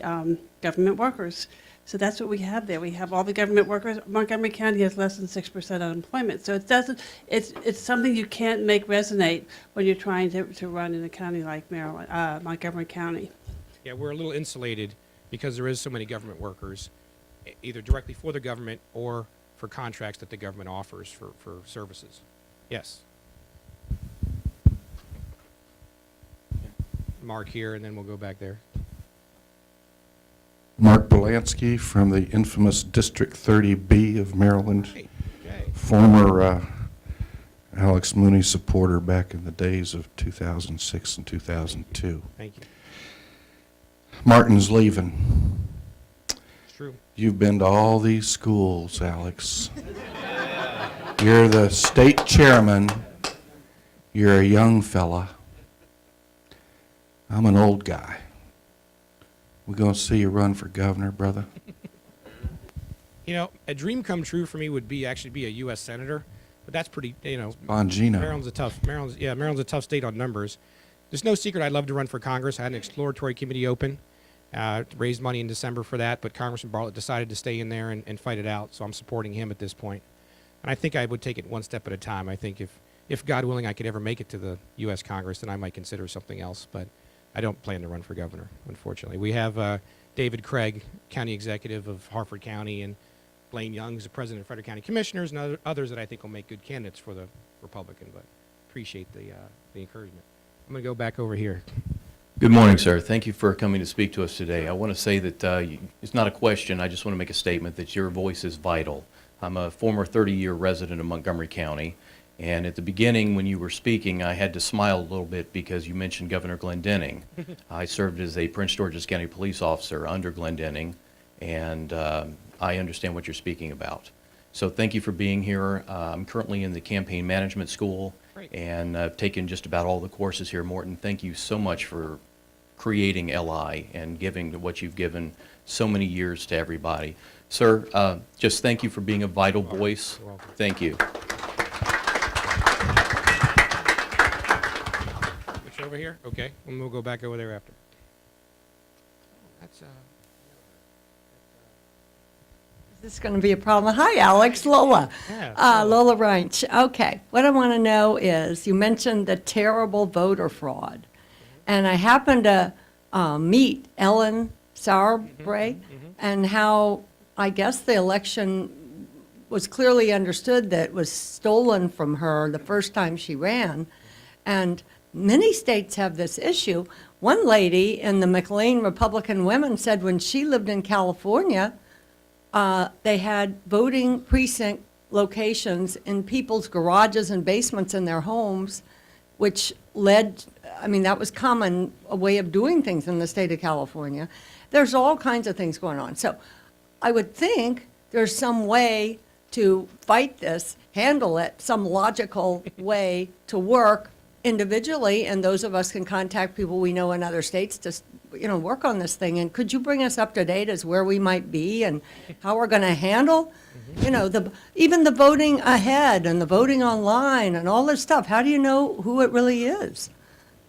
government workers. So that's what we have there. We have all the government workers. Montgomery County has less than 6% unemployment. So it's something you can't make resonate when you're trying to run in a county like Montgomery County. Yeah, we're a little insulated because there is so many government workers, either directly for the government or for contracts that the government offers for services. Yes. Mark here, and then we'll go back there. Mark Belansky from the infamous District 30B of Maryland, Hey, okay. former Alex Mooney supporter back in the days of 2006 and 2002. Thank you. Martin's leaving. It's true. You've been to all these schools, Alex. You're the state chairman. You're a young fella. I'm an old guy. We're going to see you run for governor, brother. A dream come true for me would be actually be a U.S. senator, but that's pretty, Bongino. Maryland's a tough state on numbers. There's no secret I'd love to run for Congress. I had an exploratory committee open, raised money in December for that, but Congressman Bartlett decided to stay in there and fight it out, so I'm supporting him at this point. And I think I would take it one step at a time. I think if God willing I could ever make it to the U.S. Congress, then I might consider something else, but I don't plan to run for governor, unfortunately. We have David Craig, county executive of Harford County, and Blaine Young, who's the president of Frederick County Commissioners, and others that I think will make good candidates for the Republican, but appreciate the encouragement. I'm going to go back over here. Good morning, sir. Thank you for coming to speak to us today. I want to say that it's not a question. I just want to make a statement that your voice is vital. I'm a former 30-year resident of Montgomery County, and at the beginning when you were speaking, I had to smile a little bit because you mentioned Governor Glendening. I served as a Prince George's County police officer under Glendening, and I understand what you're speaking about. So thank you for being here. I'm currently in the campaign management school. Great. And I've taken just about all the courses here. Morton, thank you so much for creating LI and giving what you've given so many years to everybody. Sir, just thank you for being a vital voice. You're welcome. Thank you. Which over here? Okay, and we'll go back over there after. That's This is going to be a problem. Hi, Alex. Lola. Yeah, Lola Reinch. Okay. What I want to know is you mentioned the terrible voter fraud. And I happened to meet Ellen Sauerbrey and how I guess the election was clearly understood that it was stolen from her the first time she ran. And many states have this issue. One lady in the McLean Republican Women said when she lived in California, they had voting precinct locations in people's garages and basements in their homes, which led, I mean, that was common, a way of doing things in the state of California. There's all kinds of things going on. So I would think there's some way to fight this, handle it, some logical way to work individually, and those of us can contact people we know in other states to, work on this thing. And could you bring us up to date as where we might be and how we're going to handle, even the voting ahead and the voting online and all this stuff? How do you know who it really is?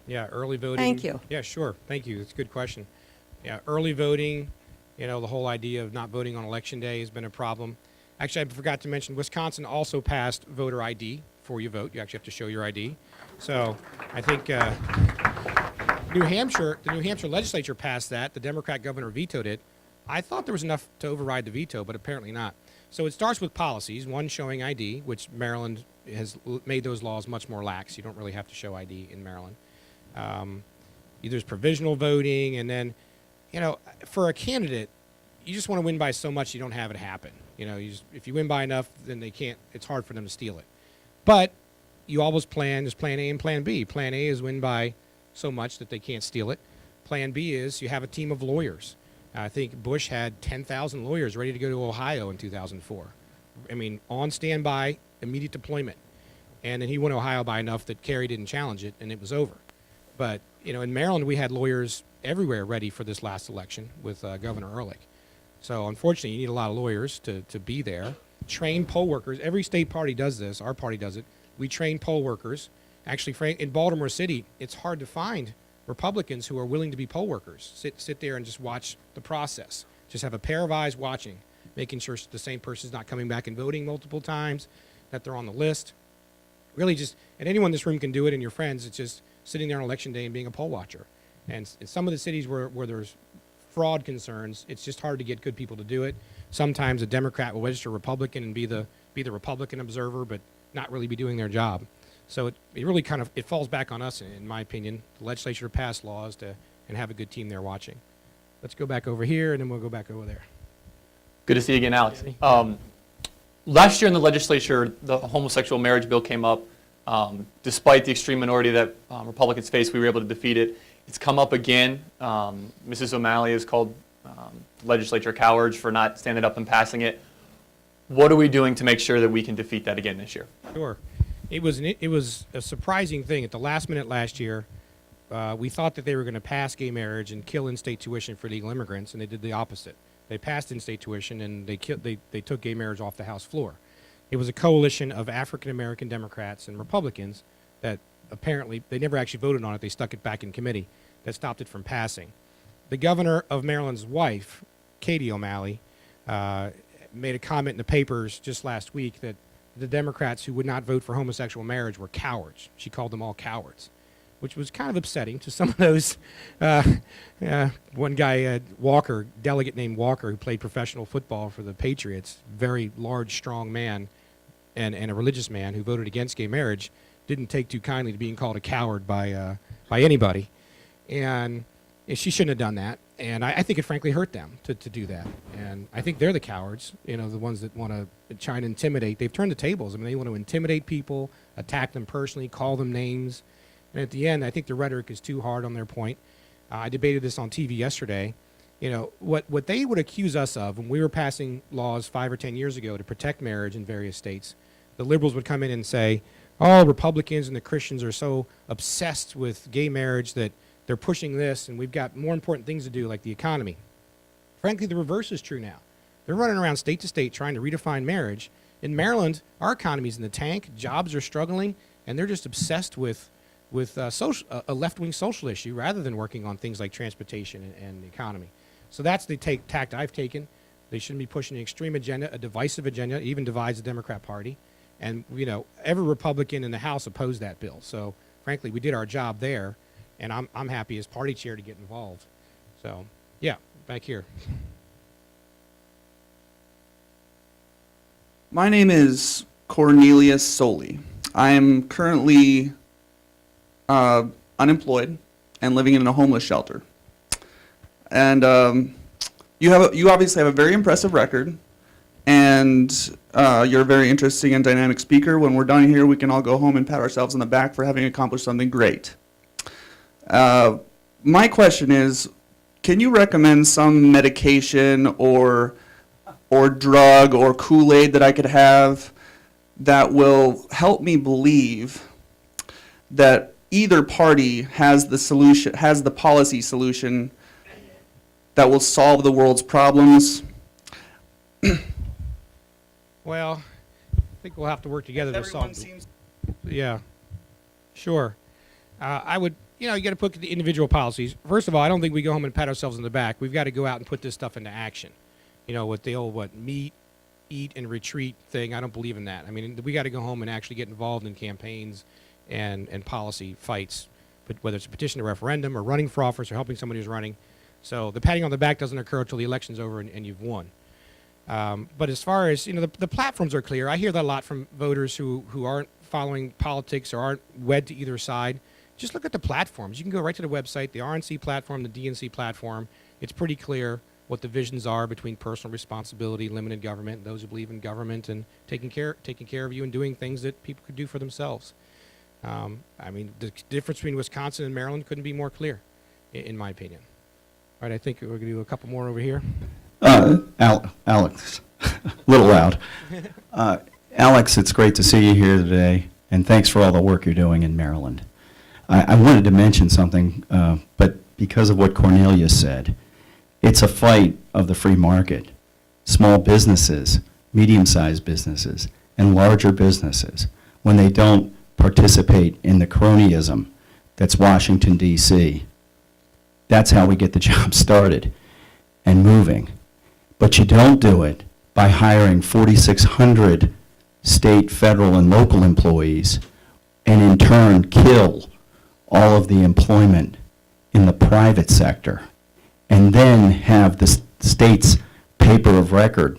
Yeah, early voting. Thank you. Yeah, sure. Thank you. It's a good question. Yeah, early voting, the whole idea of not voting on Election Day has been a problem. Actually, I forgot to mention, Wisconsin also passed voter ID before you vote. You actually have to show your ID. So I think the New Hampshire legislature passed that. The Democrat governor vetoed it. I thought there was enough to override the veto, but apparently not. So it starts with policies, one showing ID, which Maryland has made those laws much more lax. You don't really have to show ID in Maryland. There's provisional voting, and then, for a candidate, you just want to win by so much you don't have it happen. If you win by enough, then it's hard for them to steal it. But you always there's plan A and plan B. Plan A is win by so much that they can't steal it. Plan B is you have a team of lawyers. I think Bush had 10,000 lawyers ready to go to Ohio in 2004. I mean, on standby, immediate deployment. And then he won Ohio by enough that Kerry didn't challenge it, and it was over. But, in Maryland, we had lawyers everywhere ready for this last election with Governor Ehrlich. So, unfortunately, you need a lot of lawyers to be there. Train poll workers. Every state party does this. Our party does it. We train poll workers. Actually, in Baltimore City, it's hard to find Republicans who are willing to be poll workers. Sit there and just watch the process. Just have a pair of eyes watching, making sure the same person's not coming back and voting multiple times, that they're on the list. Really and anyone in this room can do it, and your friends, it's just sitting there on Election Day and being a poll watcher. And in some of the cities where there's fraud concerns, it's just hard to get good people to do it. Sometimes a Democrat will register Republican and be the Republican observer, but not really be doing their job. So it really it falls back on us, in my opinion, the legislature to pass laws and have a good team there watching. Let's go back over here, and then we'll go back over there. Good to see you again, Alex. Last year in the legislature, the homosexual marriage bill came up. Despite the extreme minority that Republicans face, we were able to defeat it. It's come up again. Mrs. O'Malley has called legislature cowards for not standing up and passing it. What are we doing to make sure that we can defeat that again this year? Sure. It was a surprising thing. At the last minute last year, we thought that they were going to pass gay marriage and kill in-state tuition for legal immigrants, and they did the opposite. They passed in-state tuition, and they took gay marriage off the House floor. It was a coalition of African-American Democrats and Republicans that apparently, they never actually voted on it. They stuck it back in committee that stopped it from passing. The governor of Maryland's wife, Katie O'Malley, made a comment in the papers just last week that the Democrats who would not vote for homosexual marriage were cowards. She called them all cowards, which was kind of upsetting to some of those. One guy, Walker, delegate named Walker, who played professional football for the Patriots, very large, strong man, and a religious man who voted against gay marriage, didn't take too kindly to being called a coward by anybody. And she shouldn't have done that. And I think it frankly hurt them to do that. And I think they're the cowards, the ones that want to try and intimidate. They've turned the tables. I mean, they want to intimidate people, attack them personally, call them names. And at the end, I think the rhetoric is too hard on their point. I debated this on TV yesterday. What they would accuse us of when we were passing laws 5 or 10 years ago to protect marriage in various states, the liberals would come in and say, oh, Republicans and the Christians are so obsessed with gay marriage that they're pushing this, and we've got more important things to do, like the economy. Frankly, the reverse is true now. They're running around state to state trying to redefine marriage. In Maryland, our economy's in the tank, jobs are struggling, and they're just obsessed with a left-wing social issue rather than working on things like transportation and the economy. So that's the tact I've taken. They shouldn't be pushing an extreme agenda, a divisive agenda, even divides the Democrat Party. And, every Republican in the House opposed that bill. So, frankly, we did our job there, and I'm happy as party chair to get involved. So, yeah, back here. My name is Cornelius Soli. I am currently unemployed and living in a homeless shelter. And you obviously have a very impressive record, and you're a very interesting and dynamic speaker. When we're done here, we can all go home and pat ourselves on the back for having accomplished something great. My question is, can you recommend some medication or drug or Kool-Aid that I could have that will help me believe that either party has the solution, has the policy solution that will solve the world's problems? Well, I think we'll have to work together to solve it. Yeah, sure. I would, you got to put the individual policies. First of all, I don't think we go home and pat ourselves on the back. We've got to go out and put this stuff into action. With the old, meet, eat, and retreat thing, I don't believe in that. I mean, we got to go home and actually get involved in campaigns and policy fights, but whether it's a petition, a referendum, or running for office, or helping somebody who's running. So the patting on the back doesn't occur until the election's over and you've won. But as far as, the platforms are clear. I hear that a lot from voters who aren't following politics or aren't wed to either side. Just look at the platforms. You can go right to the website, the RNC platform, the DNC platform. It's pretty clear what the visions are between personal responsibility, limited government, those who believe in government, and taking care of you and doing things that people could do for themselves. I mean, the difference between Wisconsin and Maryland couldn't be more clear, in my opinion. All right, I think we're going to do a couple more over here. Alex, a little loud. Alex, it's great to see you here today, and thanks for all the work you're doing in Maryland. I wanted to mention something, but because of what Cornelius said, it's a fight of the free market. Small businesses, medium-sized businesses, and larger businesses, when they don't participate in the cronyism that's Washington, D.C., that's how we get the job started and moving. But you don't do it by hiring 4,600 state, federal, and local employees and in turn kill all of the employment in the private sector and then have the state's paper of record,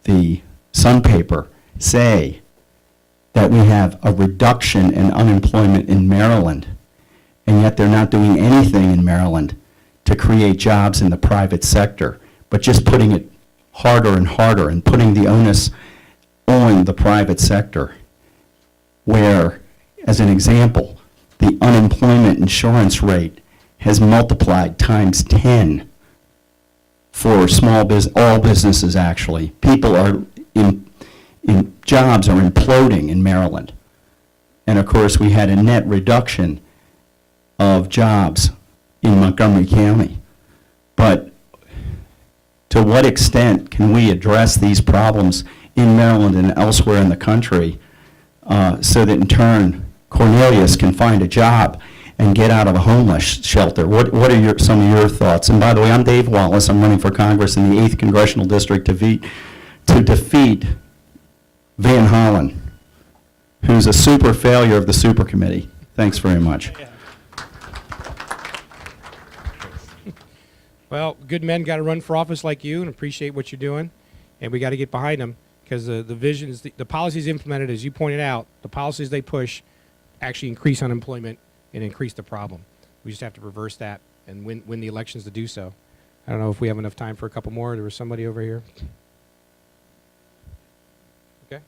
the Sun paper, say that we have a reduction in unemployment in Maryland, and yet they're not doing anything in Maryland to create jobs in the private sector, but just putting it harder and harder and putting the onus on the private sector, where, as an example, the unemployment insurance rate has multiplied times 10 for all businesses actually. People are jobs are imploding in Maryland. And of course we had a net reduction of jobs in Montgomery County. But to what extent can we address these problems in Maryland and elsewhere in the country so that in turn Cornelius can find a job and get out of a homeless shelter? What are some of your thoughts? And by the way, I'm Dave Wallace. I'm running for Congress in the 8th Congressional District to defeat Van Hollen, who's a super failure of the super committee. Thanks very much. Well, good men got to run for office like you and appreciate what you're doing, and we got to get behind them because the visions, the policies implemented, as you pointed out, the policies they push actually increase unemployment and increase the problem. We just have to reverse that and win the elections to do so. I don't know if we have enough time for a couple more. There was somebody over here. Okay.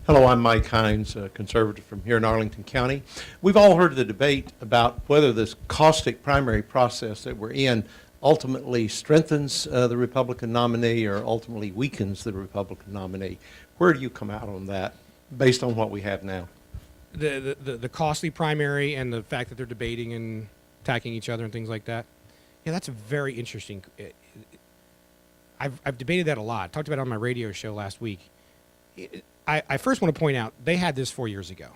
Hello, I'm Mike Hines, a conservative from here in Arlington County. We've all heard the debate about whether this caustic primary process that we're in ultimately strengthens the Republican nominee or ultimately weakens the Republican nominee. Where do you come out on that based on what we have now? The costly primary and the fact that they're debating and attacking each other and things like that. Yeah, that's a very interesting. I've debated that a lot. I talked about it on my radio show last week. I first want to point out they had this 4 years ago.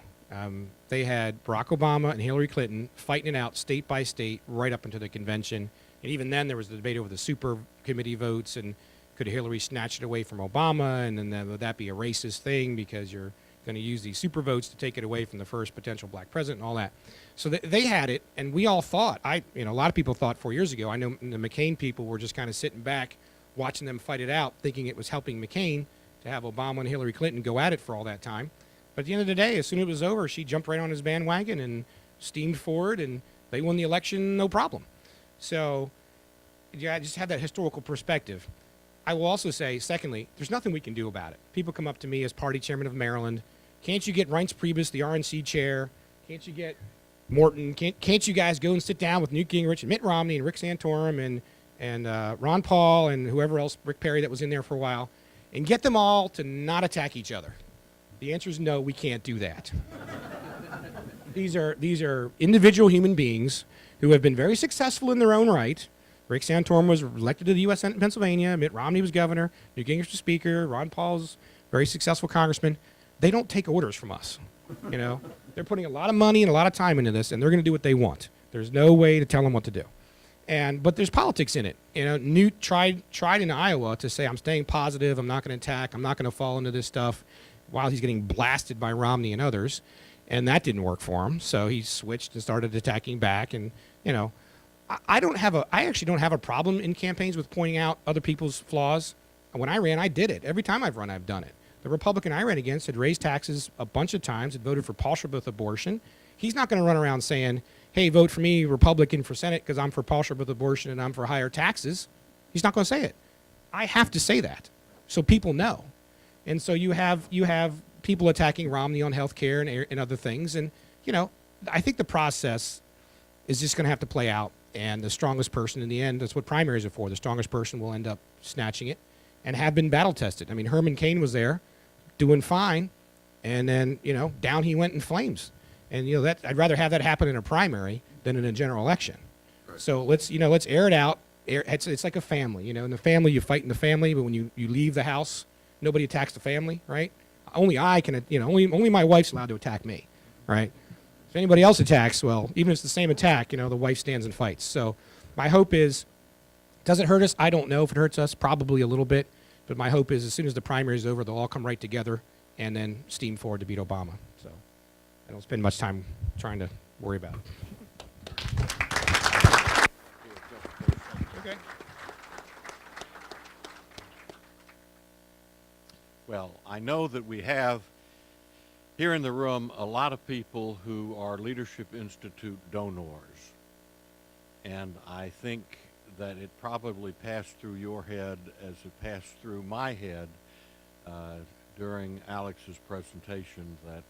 They had Barack Obama and Hillary Clinton fighting it out state by state right up into the convention And even then, there was the debate over the super committee votes, and could Hillary snatch it away from Obama, and then would that be a racist thing because you're going to use these super votes to take it away from the first potential black president and all that. So they had it, and we all thought, a lot of people thought 4 years ago, I know the McCain people were just kind of sitting back, watching them fight it out, thinking it was helping McCain to have Obama and Hillary Clinton go at it for all that time. But at the end of the day, as soon as it was over, she jumped right on his bandwagon and steamed forward, and they won the election no problem. So, yeah, I just have that historical perspective. I will also say, secondly, there's nothing we can do about it. People come up to me as party chairman of Maryland. Can't you get Reince Priebus, the RNC chair? Can't you get Morton? Can't you guys go and sit down with Newt Gingrich and Mitt Romney and Rick Santorum and Ron Paul and whoever else, Rick Perry that was in there for a while, and get them all to not attack each other? The answer is no, we can't do that. These are individual human beings who have been very successful in their own right. Rick Santorum was elected to the U.S. Senate in Pennsylvania. Mitt Romney was governor. Newt Gingrich was speaker. Ron Paul's very successful congressman. They don't take orders from us. They're putting a lot of money and a lot of time into this, and they're going to do what they want. There's no way to tell them what to do. But there's politics in it. Newt tried in Iowa to say, I'm staying positive. I'm not going to attack. I'm not going to fall into this stuff, while he's getting blasted by Romney and others. And that didn't work for him. So he switched and started attacking back. And, I actually don't have a problem in campaigns with pointing out other people's flaws. When I ran, I did it. Every time I've run, I've done it. The Republican I ran against had raised taxes a bunch of times, had voted for partial birth abortion. He's not going to run around saying, hey, vote for me, Republican, for Senate, because I'm for partial birth abortion and I'm for higher taxes. He's not going to say it. I have to say that so people know. And so you have people attacking Romney on health care and other things. And, I think the process is just going to have to play out. And the strongest person in the end, that's what primaries are for. The strongest person will end up snatching it and have been battle tested. I mean, Herman Cain was there doing fine. And then, down he went in flames. And, I'd rather have that happen in a primary than in a general election. Right. So let's air it out. It's like a family. In the family, you fight in the family. But when you leave the house, nobody attacks the family, right? Only I can, only my wife's allowed to attack me, right? If anybody else attacks, well, even if it's the same attack, the wife stands and fights. So my hope is, does it hurt us? I don't know if it hurts us, probably a little bit. But my hope is as soon as the primary is over, they'll all come right together and then steam forward to beat Obama. So I don't spend much time trying to worry about it. Okay. Well, I know that we have here in the room a lot of people who are Leadership Institute donors. And I think that it probably passed through your head as it passed through my head during Alex's presentation that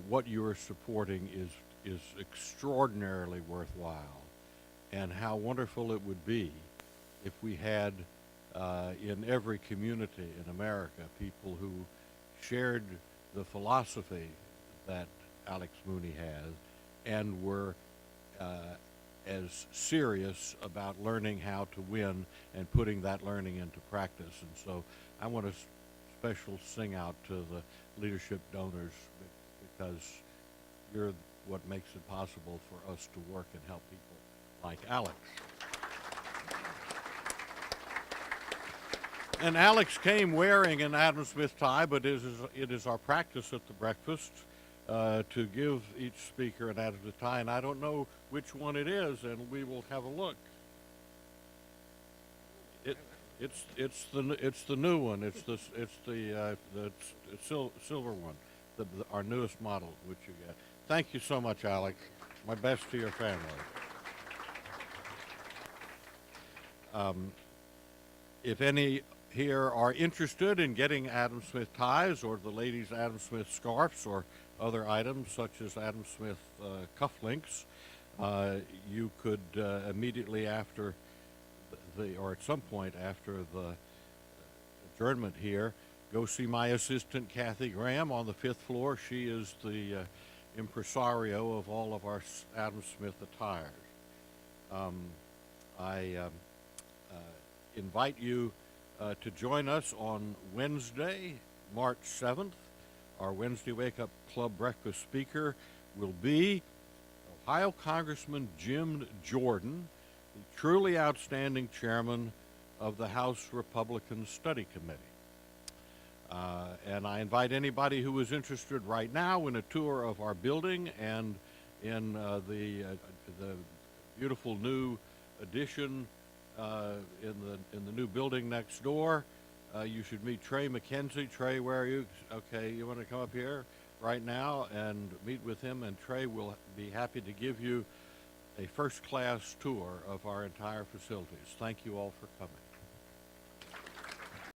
what you are supporting is extraordinarily worthwhile, and how wonderful it would be if we had in every community in America people who shared the philosophy that Alex Mooney has and were as serious about learning how to win and putting that learning into practice. And so I want to special sing out to the leadership donors, because you're what makes it possible for us to work and help people like Alex. And Alex came wearing an Adam Smith tie, but it is our practice at the breakfast to give each speaker an Adam Smith tie, and I don't know which one it is, and we will have a look. It's the new one. It's the silver one, our newest model, which you get. Thank you so much, Alex. My best to your family. If any here are interested in getting Adam Smith ties or the ladies' Adam Smith scarves or other items such as Adam Smith cufflinks, you could immediately after or at some point after the adjournment here, go see my assistant Kathy Graham on the 5th floor. She is the impresario of all of our Adam Smith attires. I invite you to join us on Wednesday, March 7th. Our Wednesday Wake Up Club breakfast speaker will be Ohio Congressman Jim Jordan, truly outstanding chairman of the House Republican Study Committee. And I invite anybody who is interested right now in a tour of our building and in the beautiful new addition in the new building next door. You should meet Trey McKenzie. Trey, where are you? Okay, you want to come up here right now and meet with him, and Trey will be happy to give you a first-class tour of our entire facilities. Thank you all for coming.